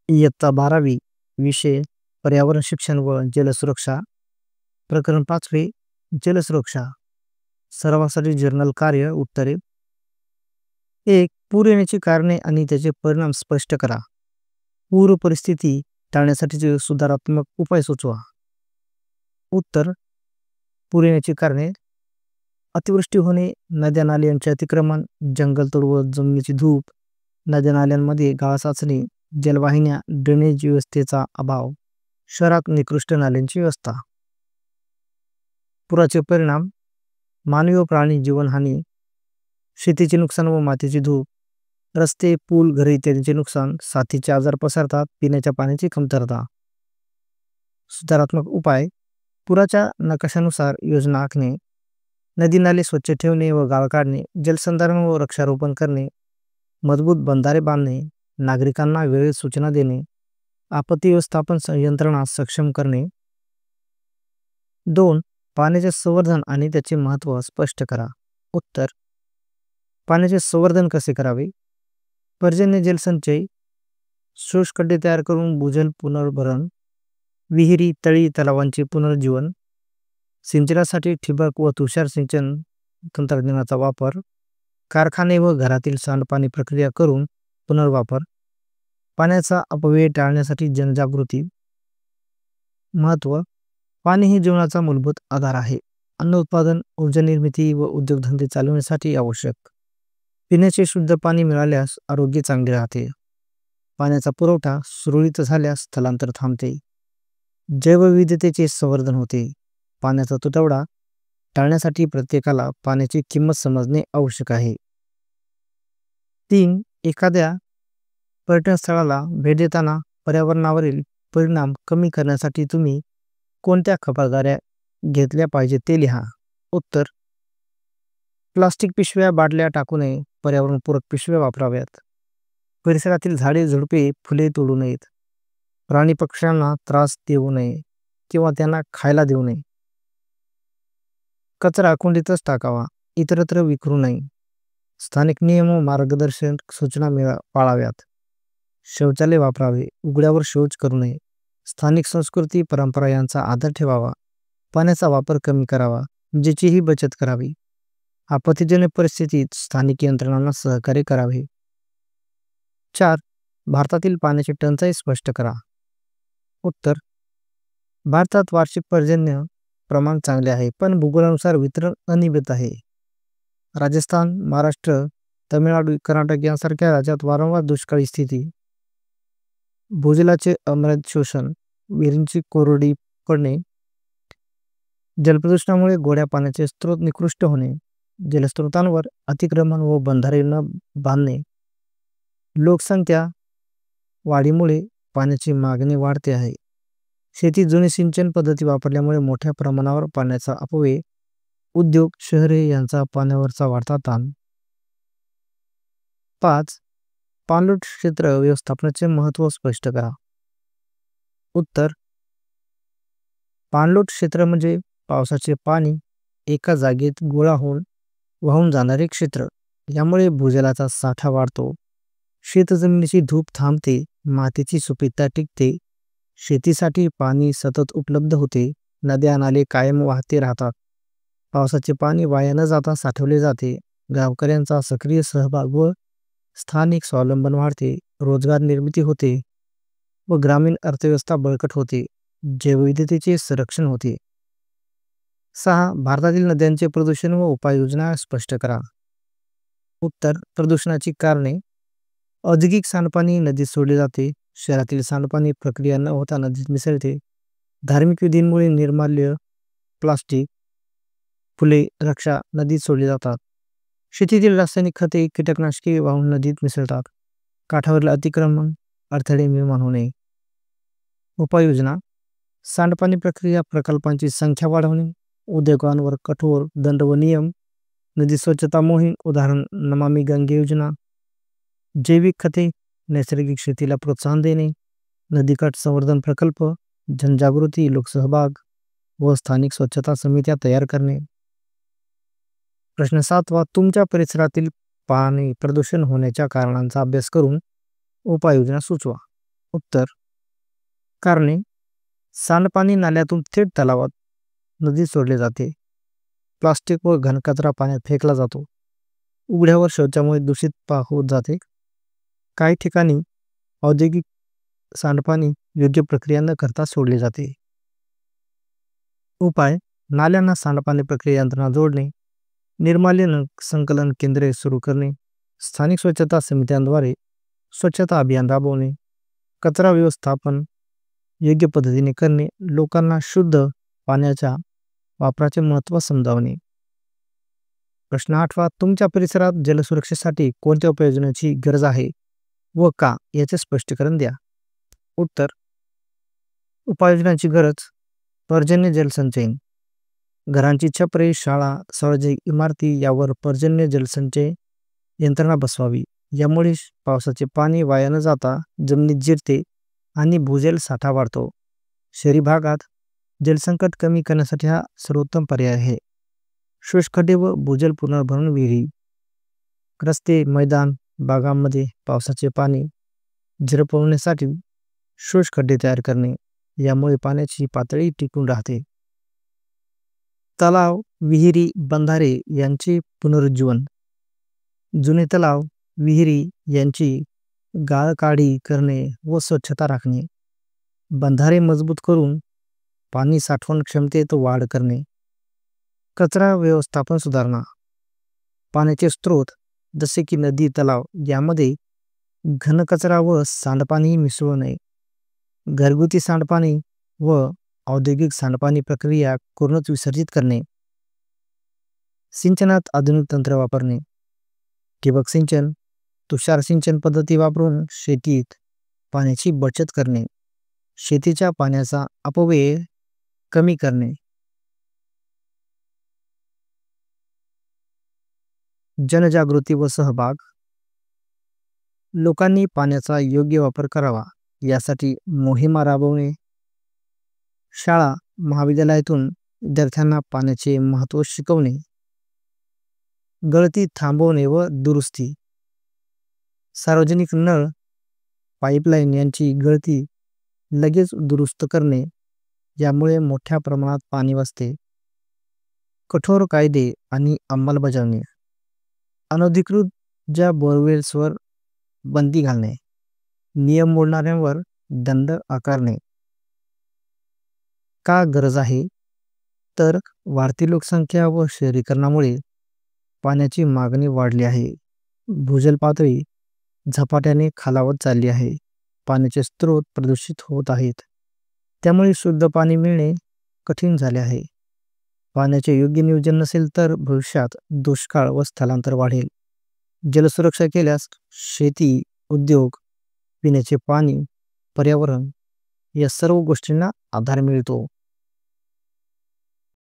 इयत्ता 12वी विषय पर्यावरण शिक्षण व जलसुरक्षा प्रकरण 5वे जलसुरक्षा सर्वांसाठी जर्नल कार्य उत्तरे 1. पूर येण्याची कारणे आणि त्याचे परिणाम स्पष्ट करा. पूर परिस्थिती टाळण्यासाठीचे सुधारात्मक उपाय सुचवा. उत्तर पूर येण्याची कारणे अतिवृष्टी होणे, नद्या नाल्यांचे अतिक्रमण, जंगलतोड व जमिनीची धूप, नद्या नाल्यांमध्ये गाळ साचणे, जलवाहिन्या ड्रेनेज व्यवस्थेचा अभाव, शहरात निकृष्ट नाल्यांची व्यवस्था. पुराचे परिणाम मानवी व प्राणी जीवनहानी, शेतीचे नुकसान व मातीची धूप, रस्ते पूल घरे इत्यादींचे नुकसान, साथीचे आजार पसरतात, पिण्याच्या पाण्याची कमतरता. सुधारात्मक उपाय पुराच्या नकाशानुसार योजना आखणे, नदी नाले स्वच्छ ठेवणे व गाळ काढणे, जलसंधारण व वृक्षारोपण करणे, मजबूत बंधारे बांधणे, नागरिकांना वेळेत सूचना देणे, आपत्ती व्यवस्थापन यंत्रणा सक्षम करणे. 2. पाण्याचे संवर्धन आणि त्याचे महत्त्व स्पष्ट करा. उत्तर पाण्याचे संवर्धन कसे करावे. पर्जन्य जलसंचय, शोषखड्डे तयार करून भूजल पुनर्भरण, विहिरी तळी तलावांचे पुनर्जीवन, सिंचनासाठी ठिबक व तुषार सिंचन तंत्रज्ञानाचा वापर, कारखाने व घरातील सांडपाणी प्रक्रिया करून पुनर्वापर, पाण्याचा अपव्यय टाळण्यासाठी जनजागृती. महत्त्व पाणी हे जीवनाचा मूलभूत आधार आहे. अन्न उत्पादन, ऊर्जा निर्मिती व उद्योगधंदे चालवण्यासाठी आवश्यक. पिण्याचे शुद्ध पाणी मिळाल्यास आरोग्य चांगले राहते. पाण्याचा पुरवठा सुरळीत झाल्यास स्थलांतर थांबते. जैवविविधतेचे संवर्धन होते. पाण्याचा तुटवडा टाळण्यासाठी प्रत्येकाला पाण्याची किंमत समजणे आवश्यक आहे. 3. एखाद्या पर्यटन स्थळाला भेट देताना पर्यावरणावरील परिणाम कमी करण्यासाठी तुम्ही कोणत्या खबरदाऱ्या घेतल्या पाहिजे ते लिहा. उत्तर प्लास्टिक पिशव्या बाटल्या टाकू नये, पर्यावरणपूरक पिशव्या वापराव्यात, परिसरातील झाडे झुडपे फुले तोडू नयेत, प्राणी पक्ष्यांना त्रास देऊ नये किंवा त्यांना खायला देऊ नये, कचरा कुंडीतच टाकावा, इतरत्र विखरू नये, स्थानिक नियम व मार्गदर्शक सूचना पाळाव्यात, शौचालय वापरावे, उघड्यावर शौच करू नये, स्थानिक संस्कृती परंपरा यांचा आदर ठेवावा, पाण्याचा वापर कमी करावा, विजेचीही बचत करावी, आपत्तीजन्य परिस्थितीत स्थानिक यंत्रणांना सहकार्य करावे. 4. भारतातील पाण्याची टंचाई स्पष्ट करा. उत्तर भारतात वार्षिक पर्जन्य प्रमाण चांगले आहे, पण भूगोलानुसार वितरण अनियमित आहे. राजस्थान, महाराष्ट्र, तमिळनाडू, कर्नाटक यांसारख्या राज्यात वारंवार दुष्काळी स्थिती, भूजलाचे अमर्यादित शोषण, विहिरींची कोरडी पडणे, जलप्रदूषणामुळे गोड्या पाण्याचे स्रोत निकृष्ट होणे, जलस्रोतांवर अतिक्रमण व बंधारे न बांधणे, लोकसंख्या वाढीमुळे पाण्याची मागणी वाढते आहे, शेती जुनी सिंचन पद्धती वापरल्यामुळे मोठ्या प्रमाणावर पाण्याचा अपव्यय, उद्योग शहरे यांचा पाण्यावरचा वाढता ताण. 5. पाणलोट क्षेत्र व्यवस्थापनाचे महत्त्व स्पष्ट करा. उत्तर पाणलोट क्षेत्र म्हणजे पावसाचे पाणी एका जागेत गोळा होऊन वाहून जाणारे क्षेत्र. यामुळे भूजलाचा साठा वाढतो, शेतजमिनीची धूप थांबते, मातीची सुपीकता टिकते, शेतीसाठी पाणी सतत उपलब्ध होते, नद्या नाले कायम वाहते राहतात, पावसाचे पाणी वाया न जाता साठवले जाते, गावकऱ्यांचा सक्रिय सहभाग व स्थानिक स्वावलंबन वाढते, रोजगार निर्मिती होते व ग्रामीण अर्थव्यवस्था बळकट होते, जैवविविधतेचे संरक्षण होते. 6. भारतातील नद्यांचे प्रदूषण व उपाययोजना स्पष्ट करा. उत्तर प्रदूषणाची कारणे औद्योगिक सांडपाणी नदीत सोडले जाते, शहरातील सांडपाणी प्रक्रिया न होता नदीत मिसळते, धार्मिक विधींमुळे निर्माल्य, प्लास्टिक, फुले, रक्षा नदीत सोडली जातात, शेतीतील रासायनिक खते कीटकनाशके वाहून नदीत मिसळतात, काठावरील अतिक्रमण अडथळे निर्माण होणे. उपाययोजना सांडपाणी प्रक्रिया प्रकल्पांची संख्या वाढवणे, उद्योगांवर कठोर दंड व नियम, नदी स्वच्छता मोहीम उदाहरण नमामि गंगे योजना, जैविक खते, नैसर्गिक शेतीला प्रोत्साहन देणे, नदीकाठ संवर्धन प्रकल्प, जनजागृती, लोकसहभाग व स्थानिक स्वच्छता समित्या तयार करणे. प्रश्न 7वा तुमच्या परिसरातील पाणी प्रदूषण होण्याच्या कारणांचा अभ्यास करून उपाययोजना सुचवा. उत्तर: कारणे. सांडपाणी नाल्यातून थेट तलावात, नदीत सोडले जाते. प्लास्टिक व घनकचरा पाण्यात फेकला जातो. उघड्यावर शौचामुळे दूषित होत जाते. काही ठिकाणी औद्योगिक सांडपाणी योग्य प्रक्रिया न करता सोडले जाते. उपाय: नाल्यांना सांडपाणी प्रक्रिया यंत्रणा जोडणे, निर्माल्य संकलन केंद्रे सुरू करणे, स्थानिक स्वच्छता समित्यांद्वारे स्वच्छता अभियान राबवणे, कचरा व्यवस्थापन योग्य पद्धतीने करणे, लोकांना शुद्ध पाण्याच्या वापराचे महत्त्व समजावणे. प्रश्न 8वा: तुमच्या परिसरात जलसुरक्षेसाठी कोणत्या उपाययोजनांची गरज आहे व का, याचे स्पष्टीकरण द्या. उत्तर: उपाययोजनांची गरज: पर्जन्य जलसंचयन. घरांची छपरे, शाळा, सार्वजनिक इमारती यावर पर्जन्य जलसंचय यंत्रणा बसवावी. यामुळे पावसाचे पाणी वाया न जाता जमिनीत जिरते आणि भूजल साठा वाढतो. शहरी भागात जलसंकट कमी करण्यासाठी हा सर्वोत्तम पर्याय आहे. शुष्कखड्डे व भूजल पुनर्भरण विहिरी. रस्ते, मैदान, बागांमध्ये पावसाचे पाणी झिरपवण्यासाठी शुष्कखड्डे तयार करणे. यामुळे पाण्याची पातळी टिकून राहते. तलाव, विहिरी, बंधारे यांचे पुनरुज्जीवन. जुने तलाव, विहिरी यांची गाळकाढी करणे व स्वच्छता राखणे. बंधारे मजबूत करून पाणी साठवण क्षमतेत वाढ करणे. कचरा व्यवस्थापन सुधारणा. पाण्याचे स्रोत जसे की नदी, तलाव यामध्ये घनकचरा व सांडपाणी मिसळू नये. घरगुती सांडपाणी व औद्योगिक सांडपाणी प्रक्रिया करूनच विसर्जित करणे. सिंचनात आधुनिक तंत्र वापरणे. ठिबक सिंचन, तुषार सिंचन पद्धती वापरून शेतीत पाण्याची बचत करणे. शेतीच्या पाण्याचा अपव्यय कमी करणे. जनजागृती व सहभाग. लोकांनी पाण्याचा योग्य वापर करावा यासाठी मोहिमा राबवणे. शाळा, महाविद्यालयातून विद्यार्थ्यांना पाण्याचे महत्त्व शिकवणे. गळती थांबवणे व दुरुस्ती. सार्वजनिक नळ, पाईपलाईन यांची गळती लगेच दुरुस्त करणे. यामुळे मोठ्या प्रमाणात पाणी वाचते. कठोर कायदे आणि अंमलबजावणी. अनधिकृत ज्या बोरवेल्सवर बंदी घालणे. नियम मोडणाऱ्यांवर दंड आकारणे. का गरज आहे? तर वाढती लोकसंख्या व शहरीकरणामुळे पाण्याची मागणी वाढली आहे. भूजल पातळी झपाट्याने खालावत चालली आहे. पाण्याचे स्रोत प्रदूषित होत आहेत. त्यामुळे शुद्ध पाणी मिळणे कठीण झाले आहे. पाण्याचे योग्य नियोजन नसेल तर भविष्यात दुष्काळ व स्थलांतर वाढेल. जलसुरक्षा केल्यास शेती, उद्योग, पिण्याचे पाणी, पर्यावरण या सर्व गोष्टींना आधार मिळतो.